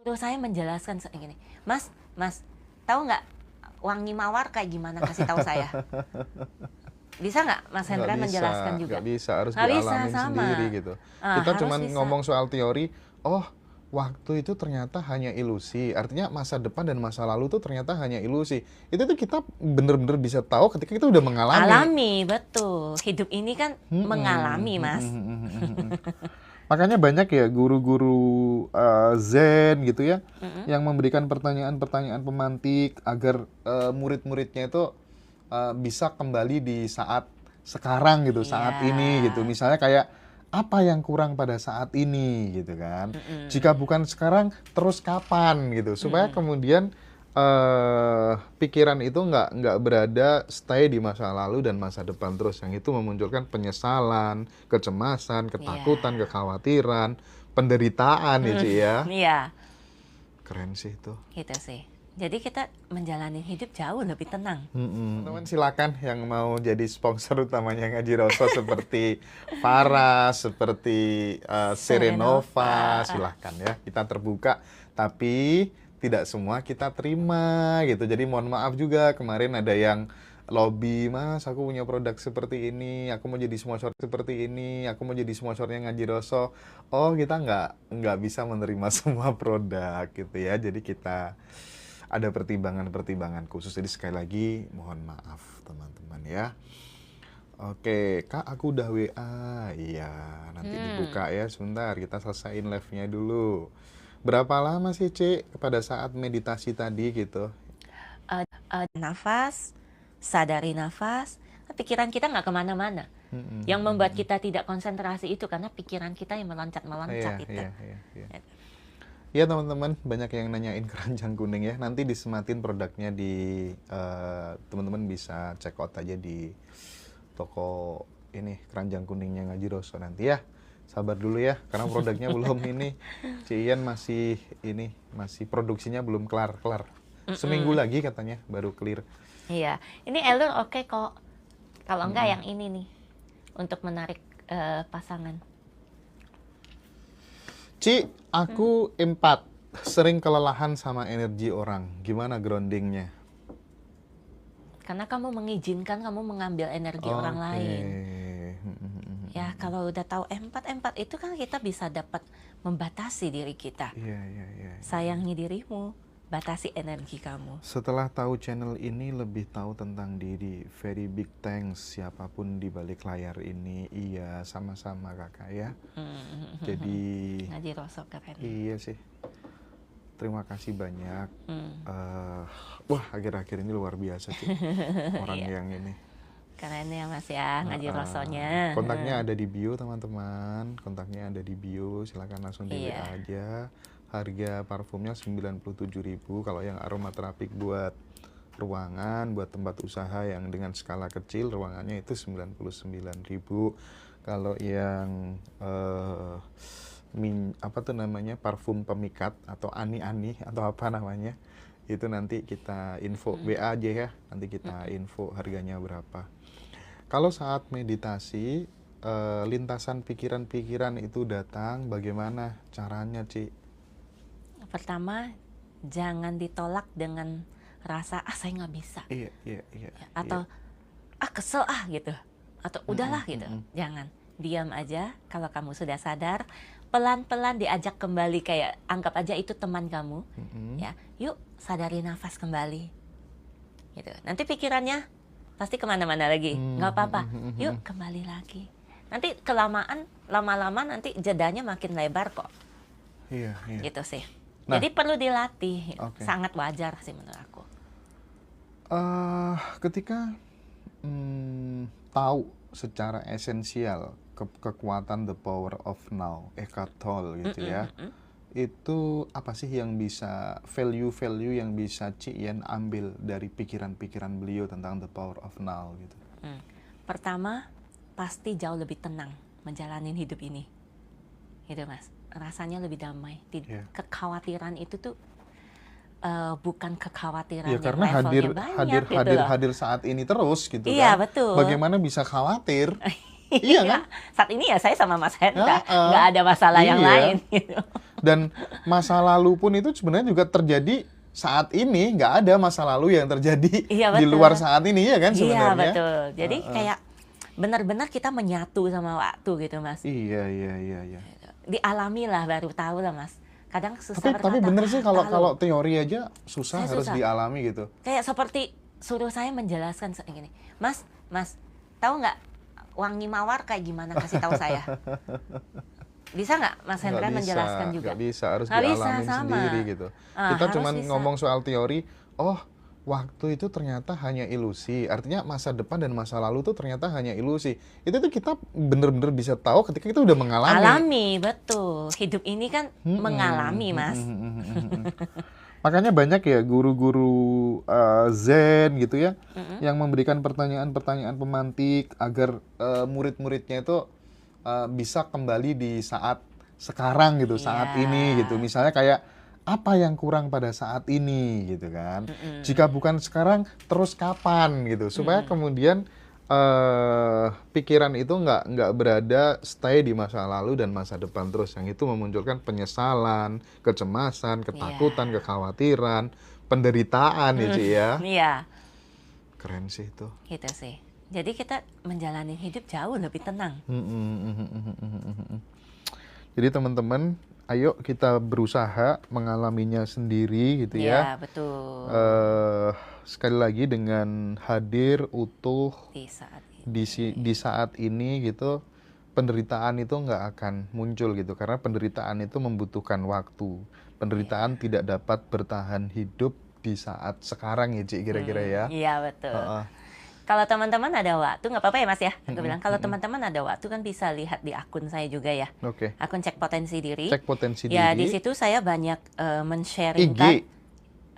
Terus saya menjelaskan gini, Mas, Mas, tahu nggak wangi mawar kayak gimana? Kasih tahu saya. Bisa nggak Mas Hendra menjelaskan juga? Nggak bisa, harus Nggak bisa, dialamin sama. sendiri gitu. Kita Harus cuman bisa. ngomong soal teori, oh waktu itu ternyata hanya ilusi. Artinya masa depan dan masa lalu tuh ternyata hanya ilusi. Itu tuh kita bener-bener bisa tahu ketika kita udah mengalami. Alami, betul. Hidup ini kan mengalami, Mas. Makanya banyak ya guru-guru Zen gitu ya, yang memberikan pertanyaan-pertanyaan pemantik agar murid-muridnya itu bisa kembali di saat sekarang gitu, saat ini gitu. Misalnya kayak apa yang kurang pada saat ini gitu kan. Jika bukan sekarang, terus kapan gitu. Supaya kemudian pikiran itu nggak berada stay di masa lalu dan masa depan terus, yang itu memunculkan penyesalan, kecemasan, ketakutan, kekhawatiran, penderitaan ya Ci ya. Iya. Keren sih itu. Gitu sih. Jadi kita menjalani hidup jauh lebih tenang. Teman-teman silakan yang mau jadi sponsor utamanya Ngaji Roso seperti Farah, seperti Serenova, silahkan ya. Kita terbuka, tapi tidak semua kita terima gitu. Jadi mohon maaf juga, kemarin ada yang lobby, Mas aku punya produk seperti ini, aku mau jadi sponsor seperti ini, aku mau jadi sponsornya Ngaji Roso. Oh kita nggak bisa menerima semua produk gitu ya. Jadi kita ada pertimbangan-pertimbangan khusus. Jadi sekali lagi mohon maaf teman-teman ya. Oke, Kak aku udah WA. Iya, nanti dibuka ya sebentar. Kita selesaiin live-nya dulu. Berapa lama sih, Cik, pada saat meditasi tadi gitu? Nafas, sadari nafas, pikiran kita nggak kemana-mana. Yang membuat kita tidak konsentrasi itu karena pikiran kita yang meloncat-meloncat itu. Ya teman-teman, banyak yang nanyain keranjang kuning ya. Nanti disematin produknya di teman-teman bisa check out aja di toko ini keranjang kuningnya Ngaji Roso nanti ya. Sabar dulu ya, karena produknya belum ini. Cian masih produksinya belum kelar. Seminggu lagi katanya baru clear. Iya, ini Elur oke kok. Kalau enggak yang ini nih, untuk menarik pasangan. Ci, aku 4, sering kelelahan sama energi orang. Gimana groundingnya? Karena kamu mengizinkan kamu mengambil energi orang lain. Ya, kalau udah tahu empat itu kan kita bisa dapat membatasi diri kita. Iya. Sayangi dirimu, batasi energi kamu. Setelah tahu channel ini, lebih tahu tentang diri. Very big thanks siapapun di balik layar ini. Iya, sama-sama kakak ya. Jadi Ngaji Roso keren. Iya sih. Terima kasih banyak. Wah, akhir-akhir ini luar biasa sih orang yang ini. Keren ya Mas ya, Ngaji Rosonya. Kontaknya ada di bio teman-teman. Kontaknya ada di bio, silakan langsung di WA aja. Harga parfumnya 97.000. Kalau yang aromaterapik buat ruangan, buat tempat usaha yang dengan skala kecil, ruangannya itu 99.000. Kalau yang parfum pemikat atau ani-ani atau apa namanya, itu nanti kita info WA aja ya, nanti kita info harganya berapa. Kalau saat meditasi lintasan pikiran-pikiran itu datang, bagaimana caranya, Ci? Pertama, jangan ditolak dengan rasa saya nggak bisa. Iya. Atau kesel gitu, atau udahlah gitu. Jangan, diam aja. Kalau kamu sudah sadar, pelan-pelan diajak kembali, kayak anggap aja itu teman kamu. Ya, yuk sadari nafas kembali. Gitu. Nanti pikirannya pasti kemana-mana lagi. Nggak apa-apa. Yuk kembali lagi. Nanti lama-lama nanti jedanya makin lebar kok. Iya. Gitu sih. Nah, jadi perlu dilatih. Sangat wajar sih menurut aku. Ketika tahu secara esensial kekuatan the power of now, Eckhart Tolle gitu ya. Itu apa sih yang bisa value yang bisa Cian ambil dari pikiran-pikiran beliau tentang the power of now gitu? Pertama, pasti jauh lebih tenang menjalani hidup ini. Gitu Mas. Rasanya lebih damai. Kekhawatiran itu tuh bukan kekhawatiran yang karena levelnya banyak hadir saat ini terus gitu kan. Iya, betul. Bagaimana bisa khawatir? Iya kan? Saat ini ya saya sama Mas Hendra, nggak ada masalah yang lain gitu. Dan masa lalu pun itu sebenarnya juga terjadi saat ini, nggak ada masa lalu yang terjadi Iya, di betul. luar saat ini ya kan Iya, sebenarnya. betul. Jadi kayak benar-benar kita menyatu sama waktu gitu, Mas. Iya, iya, iya, iya. Dialami lah baru tahu lah, Mas. Kadang susah Tapi berkata, bener sih kalau tahu. kalau teori aja susah, Saya harus susah. dialami gitu. Kayak seperti suruh saya menjelaskan gini, Mas, tahu nggak wangi mawar kayak gimana? Kasih tahu saya. Bisa nggak Mas Hendra menjelaskan juga? Nggak bisa, harus Nggak bisa, dialamin sama. sendiri gitu. Kita Harus cuman bisa. ngomong soal teori, oh waktu itu ternyata hanya ilusi. Artinya masa depan dan masa lalu itu ternyata hanya ilusi. Itu tuh kita bener-bener bisa tahu ketika kita udah mengalami. Alami, betul. Hidup ini kan mengalami, Mas. Makanya banyak ya guru-guru Zen gitu ya, yang memberikan pertanyaan-pertanyaan pemantik agar murid-muridnya itu bisa kembali di saat sekarang gitu, saat ini gitu. Misalnya kayak apa yang kurang pada saat ini gitu kan. Jika bukan sekarang, terus kapan gitu. Supaya kemudian pikiran itu nggak berada stay di masa lalu dan masa depan terus. Yang itu memunculkan penyesalan, kecemasan, ketakutan, kekhawatiran, penderitaan ya Ci ya. Iya, Keren sih itu. gitu sih. Jadi kita menjalani hidup jauh lebih tenang. Jadi teman-teman, ayo kita berusaha mengalaminya sendiri gitu Iya, ya. betul. Sekali lagi dengan hadir utuh Di saat ini. di saat ini gitu, penderitaan itu nggak akan muncul gitu, karena penderitaan itu membutuhkan waktu. Penderitaan tidak dapat bertahan hidup di saat sekarang ya Ci, kira-kira ya. Iya, betul. Kalau teman-teman ada waktu, nggak apa-apa ya Mas ya. Aku bilang, kalau teman-teman ada waktu kan bisa lihat di akun saya juga ya. Oke. Akun Cek Potensi Diri. Cek Potensi Ya, Diri. di situ saya banyak men-sharingkan. IG,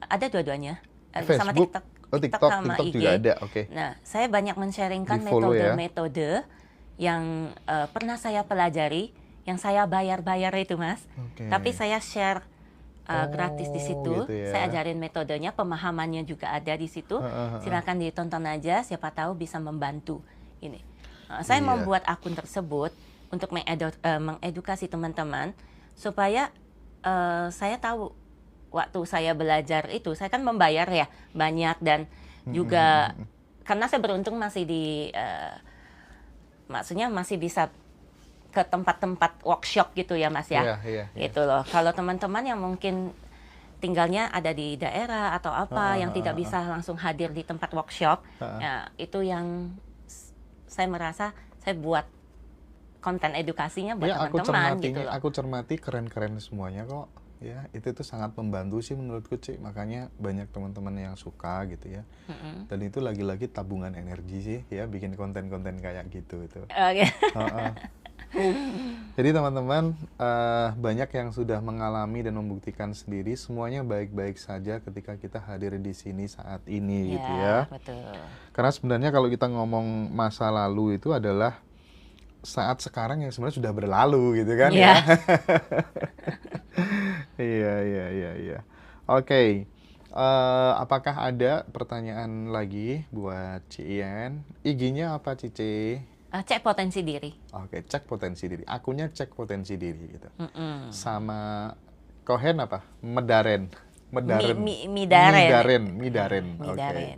Ada dua-duanya. Sama Facebook, TikTok. TikTok sama IG. juga ada. Oke. Nah, saya banyak men-sharingkan Di-follow ya. metode-metode yang pernah saya pelajari, yang saya bayar-bayar itu Mas. Oke. Tapi saya share gratis di situ. gitu ya. Saya ajarin metodenya, pemahamannya juga ada di situ. Silakan ditonton aja, siapa tahu bisa membantu. Ini. Saya Iya. membuat akun tersebut untuk mengedukasi teman-teman supaya saya tahu waktu saya belajar itu, saya kan membayar ya banyak, dan juga karena saya beruntung masih maksudnya masih bisa ke tempat-tempat workshop gitu ya Mas ya. Iya. Gitu loh. Kalau teman-teman yang mungkin tinggalnya ada di daerah atau apa yang tidak bisa langsung hadir di tempat workshop, ya, itu yang saya merasa saya buat konten edukasinya buat Ya, teman-teman gitu loh. aku cermati keren-keren semuanya kok. Ya, itu tuh sangat membantu sih menurutku Ci. Makanya banyak teman-teman yang suka gitu ya. Dan itu lagi-lagi tabungan energi sih ya, bikin konten-konten kayak gitu itu. Oke. Jadi teman-teman, banyak yang sudah mengalami dan membuktikan sendiri semuanya baik-baik saja ketika kita hadir di sini saat ini gitu ya. Betul. Karena sebenarnya kalau kita ngomong masa lalu itu adalah saat sekarang yang sebenarnya sudah berlalu gitu kan ya. Iya. Oke. Apakah ada pertanyaan lagi buat Cian? IG-nya apa Cici? Cek Potensi Diri. Oke, Cek Potensi Diri. Akunnya Cek Potensi Diri gitu. Sama Kohen apa? Medaren. Midaren. Oke.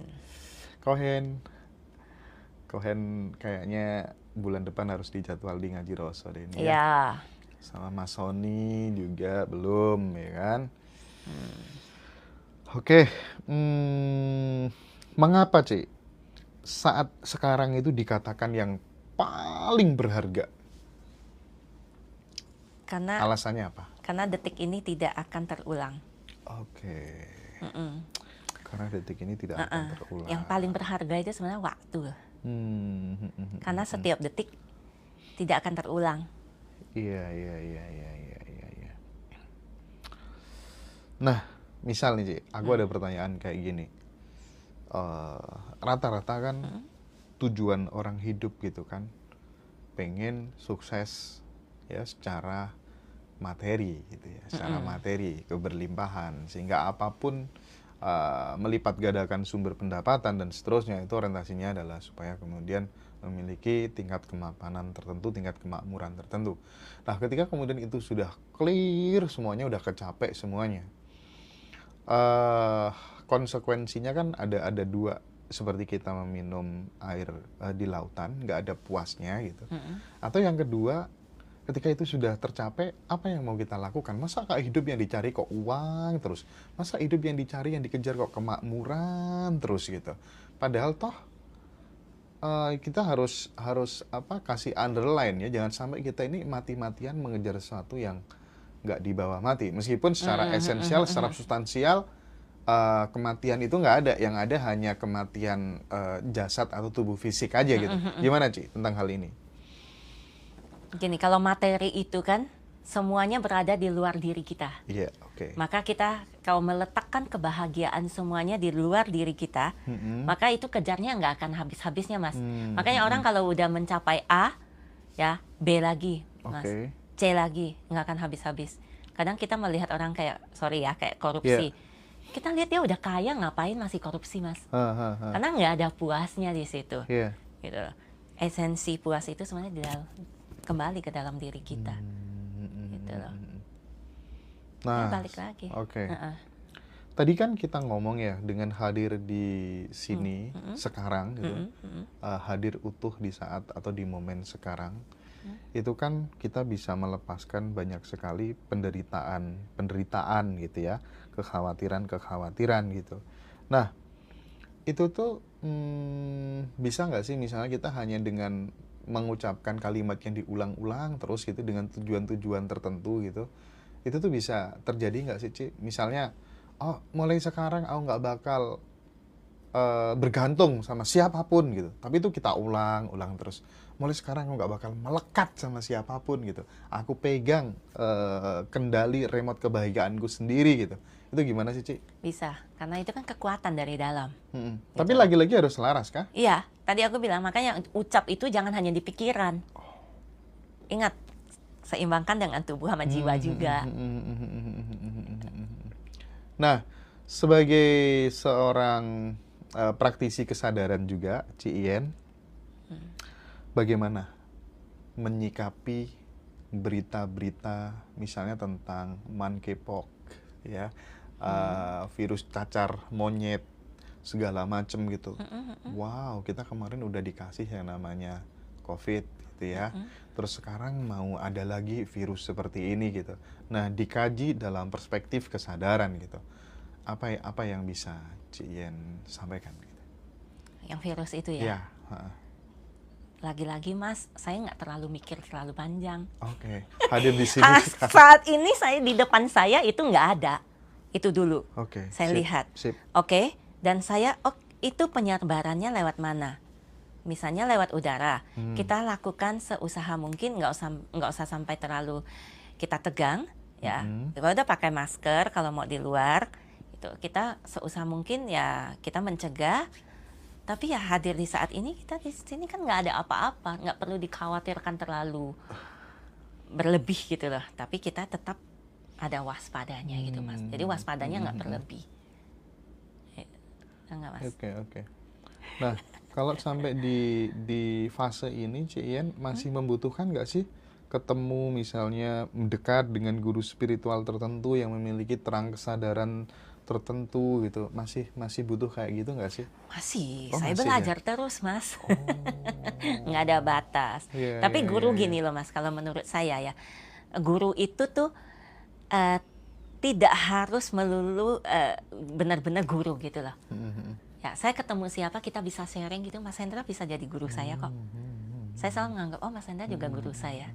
Kohen kayaknya bulan depan harus dijadwal di Ngaji Roso deh ini ya. Iya. Sama Mas Sony juga belum ya kan. Oke. Mengapa Ci saat sekarang itu dikatakan yang paling berharga? Karena Alasannya apa? karena detik ini tidak akan terulang. Oke. Karena detik ini tidak akan terulang. Yang paling berharga itu sebenarnya waktu. Karena setiap detik tidak akan terulang. Iya. Nah, misal nih Ci, aku ada pertanyaan kayak gini. Rata-rata kan tujuan orang hidup gitu kan, pengen sukses ya secara materi gitu ya, secara materi, keberlimpahan, sehingga apapun melipat gandakan sumber pendapatan dan seterusnya itu orientasinya adalah supaya kemudian memiliki tingkat kemapanan tertentu, tingkat kemakmuran tertentu. Nah, ketika kemudian itu sudah clear semuanya, udah kecapek semuanya, konsekuensinya kan ada dua, seperti kita meminum air di lautan, nggak ada puasnya gitu. Atau yang kedua, ketika itu sudah tercapai, apa yang mau kita lakukan? Masa hidup yang dicari kok uang terus? Masa hidup yang dicari, yang dikejar kok kemakmuran terus gitu? Padahal toh kita harus kasih underline ya, jangan sampai kita ini mati-matian mengejar sesuatu yang nggak dibawa mati. Meskipun secara esensial, secara substansial, kematian itu nggak ada. Yang ada hanya kematian jasad atau tubuh fisik aja gitu. Gimana Ci tentang hal ini? Gini, kalau materi itu kan semuanya berada di luar diri kita. Iya, oke. Maka kita kalau meletakkan kebahagiaan semuanya di luar diri kita, maka itu kejarnya nggak akan habis-habisnya, Mas. Makanya orang kalau udah mencapai A, ya B lagi, Mas. Oke. C lagi, nggak akan habis-habis. Kadang kita melihat orang kayak, sorry ya, kayak korupsi. Kita lihat dia udah kaya, ngapain masih korupsi, Mas? Karena nggak ada puasnya di situ. Gitu. Esensi puas itu sebenarnya di dalam, kembali ke dalam diri kita. Gitu loh. Nah, balik lagi. Oke. Tadi kan kita ngomong ya, dengan hadir di sini sekarang gitu, hadir utuh di saat atau di momen sekarang, itu kan kita bisa melepaskan banyak sekali penderitaan gitu ya, kekhawatiran gitu. Nah, itu tuh bisa nggak sih misalnya kita hanya dengan mengucapkan kalimat yang diulang-ulang terus gitu dengan tujuan-tujuan tertentu gitu, itu tuh bisa terjadi nggak sih, Ci? Misalnya, oh mulai sekarang aku nggak bakal bergantung sama siapapun gitu, tapi itu kita ulang terus. Mulai sekarang aku nggak bakal melekat sama siapapun gitu, aku pegang kendali remote kebahagiaanku sendiri gitu. Itu gimana sih, Ci? Bisa, karena itu kan kekuatan dari dalam. Tapi lagi-lagi harus selaras kah? Iya, tadi aku bilang, makanya ucap itu jangan hanya di pikiran. Ingat, seimbangkan dengan tubuh sama jiwa juga. Nah, sebagai seorang praktisi kesadaran juga, Ci Ien, bagaimana menyikapi berita-berita misalnya tentang monkeypox, ya, virus cacar monyet, segala macem gitu. Wow, kita kemarin udah dikasih yang namanya COVID gitu ya. Terus sekarang mau ada lagi virus seperti ini gitu. Nah, dikaji dalam perspektif kesadaran gitu. Apa yang bisa Ci Ien sampaikan gitu? Yang virus itu ya? Ya. Lagi-lagi Mas, saya nggak terlalu mikir terlalu panjang. Oke. Hadir di sini. Saat ini saya di depan saya itu nggak ada. Itu dulu. Oke. Saya lihat. Sip. Oke. Dan saya, itu penyebarannya lewat mana? Misalnya lewat udara. Kita lakukan seusaha mungkin, nggak usah sampai terlalu kita tegang, ya. Kalau udah pakai masker, kalau mau di luar, itu kita seusaha mungkin ya kita mencegah. Tapi ya hadir di saat ini, kita di sini kan nggak ada apa-apa, nggak perlu dikhawatirkan terlalu berlebih gitu loh. Tapi kita tetap ada waspadanya gitu, Mas. Jadi waspadanya nggak berlebih. Enggak, Mas. Oke. Nah, kalau sampai di fase ini, Ci Ien masih membutuhkan nggak sih ketemu misalnya mendekat dengan guru spiritual tertentu yang memiliki terang kesadaran tertentu gitu, masih butuh kayak gitu nggak sih? Masih, saya belajar terus, Mas. Nggak ada batas. Tapi guru gini loh, Mas, kalau menurut saya ya, guru itu tuh tidak harus melulu benar-benar guru gitu loh. Ya, saya ketemu siapa kita bisa sharing gitu, Mas Hendra bisa jadi guru saya kok. Saya selalu menganggap, oh Mas Hendra juga guru saya.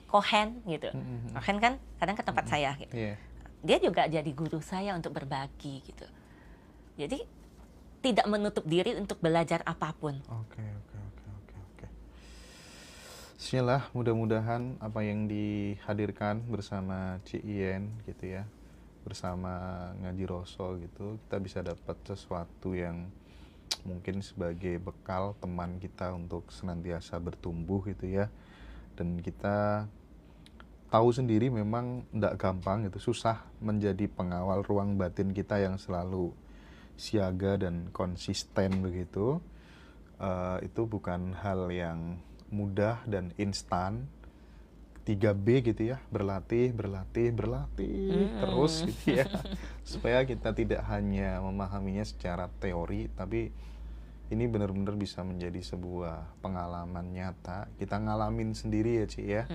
Kohen gitu. Kohen kan kadang ke tempat saya gitu. Dia juga jadi guru saya untuk berbagi gitu. Jadi tidak menutup diri untuk belajar apapun. Oke. Bismillah, mudah-mudahan apa yang dihadirkan bersama Ci Ien gitu ya, bersama Ngaji Roso gitu, kita bisa dapat sesuatu yang mungkin sebagai bekal teman kita untuk senantiasa bertumbuh gitu ya. Dan kita tahu sendiri memang tidak gampang gitu, susah menjadi pengawal ruang batin kita yang selalu siaga dan konsisten begitu. itu bukan hal yang mudah dan instan. 3B gitu ya, berlatih terus gitu ya, supaya kita tidak hanya memahaminya secara teori, tapi ini benar-benar bisa menjadi sebuah pengalaman nyata. Kita ngalamin sendiri ya Ci ya,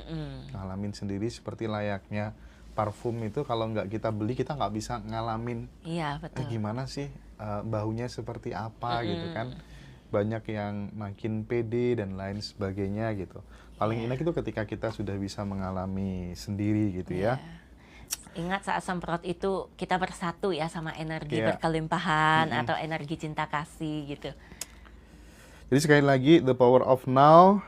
ngalamin sendiri seperti layaknya parfum itu kalau nggak kita beli kita nggak bisa ngalamin. Iya, betul. Gimana sih baunya seperti apa gitu kan. Banyak yang makin pede dan lain sebagainya gitu. Paling enak itu ketika kita sudah bisa mengalami sendiri gitu ya. Ingat saat semprot itu kita bersatu ya sama energi berkelimpahan atau energi cinta kasih gitu. Jadi sekali lagi, the power of now,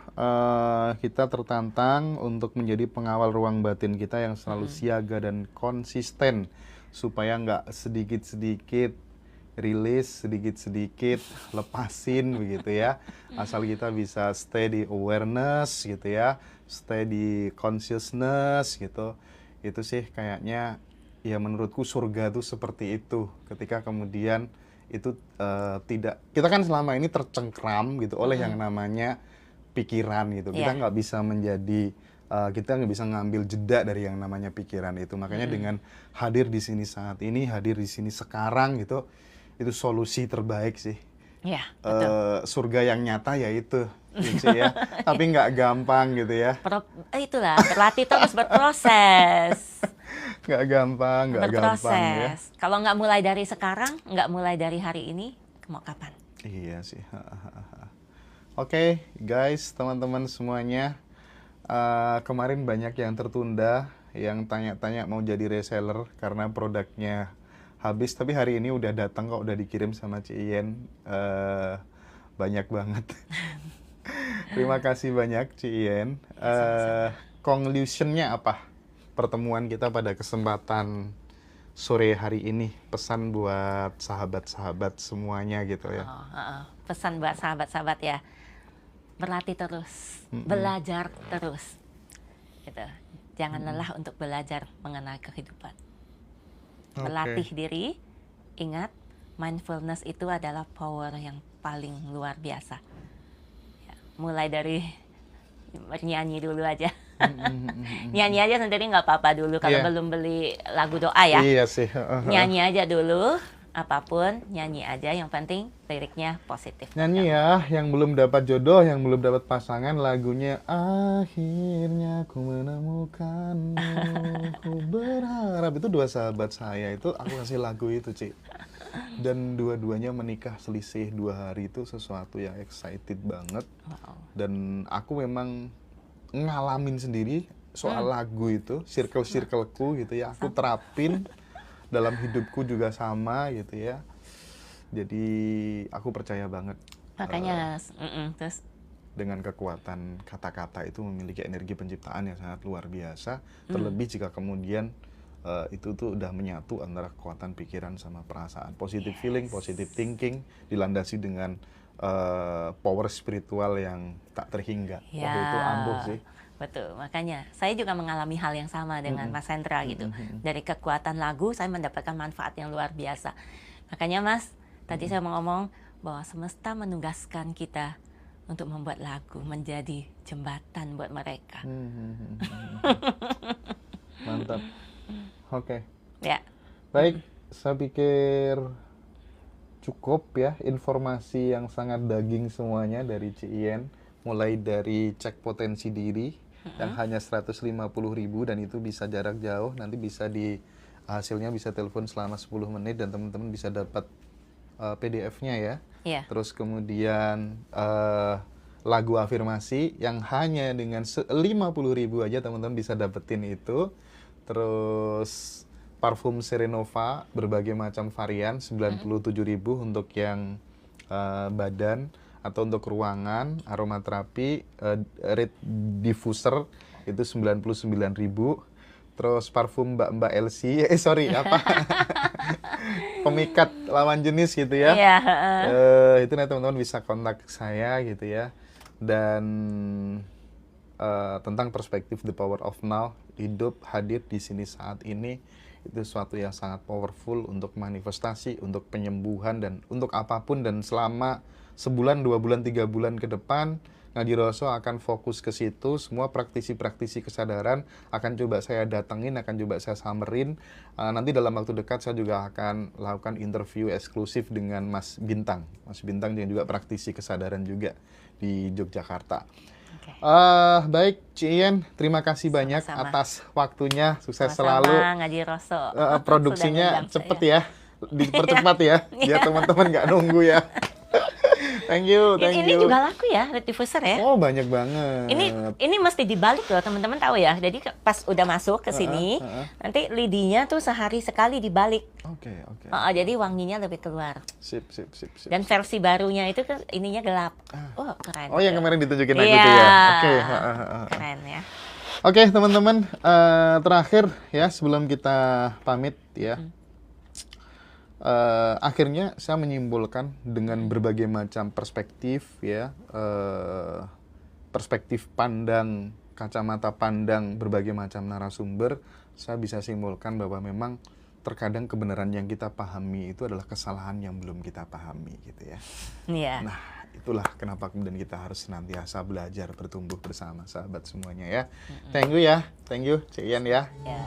kita tertantang untuk menjadi pengawal ruang batin kita yang selalu siaga dan konsisten, supaya nggak sedikit-sedikit rilis, sedikit-sedikit lepasin begitu ya. Asal kita bisa stay di awareness gitu ya, stay di consciousness gitu. Itu sih kayaknya ya menurutku surga tuh seperti itu. Ketika kemudian itu tidak, kita kan selama ini tercengkram gitu oleh yang namanya pikiran gitu. Kita nggak bisa menjadi, kita nggak bisa ngambil jeda dari yang namanya pikiran itu. Makanya dengan hadir di sini saat ini, hadir di sini sekarang gitu, itu solusi terbaik sih. Iya, betul. Surga yang nyata ya itu ya. Tapi nggak gampang gitu ya. Itulah, berlatih terus, berproses. Nggak gampang ya. Kalau nggak mulai dari sekarang, nggak mulai dari hari ini, mau kapan? Iya sih. Oke, guys, teman-teman semuanya, kemarin banyak yang tertunda, yang tanya-tanya mau jadi reseller karena produknya habis, tapi hari ini udah datang kok, udah dikirim sama Ci Ien, banyak banget. Terima kasih banyak Ci Ien. Conclusion-nya apa? Pertemuan kita pada kesempatan sore hari ini, pesan buat sahabat-sahabat semuanya gitu ya. Pesan buat sahabat-sahabat ya, berlatih terus, belajar terus, gitu. Jangan lelah untuk belajar mengenai kehidupan. Berlatih diri, ingat mindfulness itu adalah power yang paling luar biasa. Ya, mulai dari bernyanyi dulu aja. Nyanyi aja sendiri nggak apa-apa dulu kalau belum beli lagu doa ya. Iya sih. Nyanyi aja dulu, apapun nyanyi aja, yang penting liriknya positif. Nyanyi ya, yang belum dapat jodoh, yang belum dapat pasangan, lagunya akhirnya ku menemukanmu, ku berharap. Itu dua sahabat saya, itu aku kasih lagu itu Ci. Dan dua-duanya menikah selisih 2 hari, itu sesuatu yang excited banget. Dan aku memang ngalamin sendiri soal lagu itu, circle-circleku gitu ya, aku terapin dalam hidupku juga sama gitu ya. Jadi aku percaya banget. Makanya terus dengan kekuatan kata-kata itu memiliki energi penciptaan yang sangat luar biasa. Terlebih jika kemudian itu tuh udah menyatu antara kekuatan pikiran sama perasaan. Positive feeling, positive thinking, dilandasi dengan power spiritual yang tak terhingga. Ya, wah itu ampuh sih. Betul, makanya saya juga mengalami hal yang sama dengan Mas Hendra gitu. Dari kekuatan lagu saya mendapatkan manfaat yang luar biasa. Makanya Mas, tadi saya mau ngomong bahwa semesta menugaskan kita untuk membuat lagu menjadi jembatan buat mereka. Mantap. Oke. Ya. Baik, saya pikir cukup ya informasi yang sangat daging semuanya dari Ci Ien. Mulai dari cek potensi diri yang hanya 150.000 dan itu bisa jarak jauh, nanti bisa hasilnya bisa telepon selama 10 menit dan teman-teman bisa dapat PDF-nya ya. Terus kemudian lagu afirmasi yang hanya dengan 50.000 aja teman-teman bisa dapetin itu. Terus parfum Serenova berbagai macam varian 97.000 untuk yang badan, atau untuk ruangan, aromaterapi, red diffuser itu 99.000. Terus parfum Mbak Elsie, pemikat lawan jenis gitu ya. Itu nanti teman-teman bisa kontak saya gitu ya. Dan tentang perspektif the power of now, hidup hadir di sini saat ini, itu sesuatu yang sangat powerful untuk manifestasi, untuk penyembuhan dan untuk apapun. Dan selama sebulan, 2 bulan, 3 bulan ke depan, Ngaji Roso akan fokus ke situ. Semua praktisi-praktisi kesadaran akan coba saya datengin, akan coba saya summerin. Nanti dalam waktu dekat saya juga akan lakukan interview eksklusif dengan Mas Bintang. Mas Bintang yang juga praktisi kesadaran juga di Yogyakarta. Oke. Baik, Ci Ien, terima kasih banyak Sama-sama. atas waktunya. Sukses Sama-sama, selalu. Ngaji Roso. Produksinya Sudah ngundang cepet saya. ya, dipercepat ya, biar teman-teman nggak nunggu ya. Thank you, thank Ini you. juga laku ya, Red Diffuser ya. Oh, banyak banget. Ini mesti dibalik loh, teman-teman tahu ya. Jadi pas udah masuk ke sini, nanti lidinya tuh sehari sekali dibalik. Oke. Jadi wanginya lebih keluar. Sip. Dan versi barunya itu kan ininya gelap. Oh, keren. Oh, yang kemarin ditunjukin aku Iya. tuh ya. Oke. Keren ya. Oke, teman-teman, terakhir ya sebelum kita pamit ya. Akhirnya saya menyimpulkan dengan berbagai macam perspektif ya, perspektif pandang, kacamata pandang berbagai macam narasumber, saya bisa simpulkan bahwa memang terkadang kebenaran yang kita pahami itu adalah kesalahan yang belum kita pahami gitu ya. Iya. Nah, itulah kenapa kemudian kita harus senantiasa belajar bertumbuh bersama sahabat semuanya ya. Thank you ya, Ci Ien ya. Ya.